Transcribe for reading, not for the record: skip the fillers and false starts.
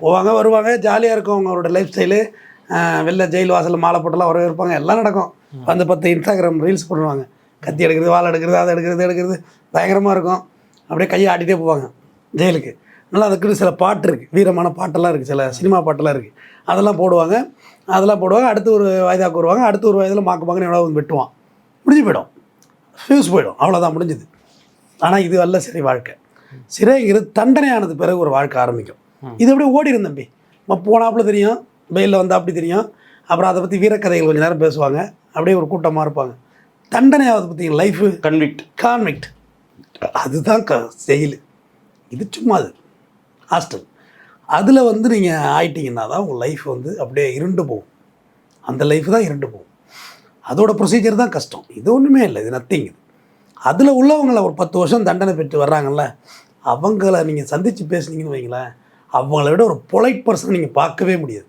போவாங்க வருவாங்க, ஜாலியாக இருக்கும் அவங்களோட லைஃப் ஸ்டைலு. வெளில ஜெயில் வாசலில் மாலை போட்டுலாம் வரவேற்பாங்க, எல்லாம் நடக்கும். வந்து 10 இன்ஸ்டாகிராம் ரீல்ஸ் பண்ணுவாங்க, கத்தி எடுக்கிறது, வாழை எடுக்கிறது, அதை எடுக்கிறது பயங்கரமாக இருக்கும். அப்படியே கையை ஆட்டிகிட்டே போவாங்க ஜெயிலுக்கு. அதனால் அதுக்குன்னு சில பாட்டு இருக்குது, வீரமான பாட்டெல்லாம் இருக்குது, சில சினிமா பாட்டெல்லாம் இருக்குது, அதெல்லாம் போடுவாங்க. அடுத்து ஒரு வயதாக்கு வருவாங்க, அடுத்து ஒரு வயதில் மாக்கு எவ்வளோ வந்து வெட்டுவான், முடிஞ்சு போயிடும், ஃபியூஸ் போயிடும், அவ்வளோதான் முடிஞ்சுது. ஆனால் இது அல்ல சிறை வாழ்க்கை. சிறைங்கிறது தண்டனையானது பிறகு ஒரு வாழ்க்கை ஆரம்பிக்கும். இது அப்படியே ஓடி இருந்தம்பி போனாப்புல தெரியும், வெயிலில் வந்தால் அப்படி தெரியும். அப்புறம் அதை பற்றி வீரக்கதைகள் கொஞ்சம் நேரம் பேசுவாங்க, அப்படியே ஒரு கூட்டமாக இருப்பாங்க. தண்டனையாவது பற்றி லைஃபு கான்விக்ட் அதுதான் ஜெயிலு. இது சும்மா அது ஹாஸ்டல். அதில் வந்து நீங்கள் ஆயிட்டீங்கன்னா தான் உங்கள் லைஃப் வந்து அப்படியே இருண்டு போகும். அந்த லைஃப் தான் இருண்டு போகும். அதோட ப்ரொசீஜர் தான் கஷ்டம். இது ஒன்றுமே இல்லை, இது நத்திங். அதில் உள்ளவங்கள ஒரு 10 வருஷம் தண்டனை பெற்று வர்றாங்கல்ல, அவங்கள நீங்கள் சந்தித்து பேசுனீங்கன்னு வைங்களேன், அவங்கள விட ஒரு பொலைட் பர்சனை நீங்கள் பார்க்கவே முடியாது.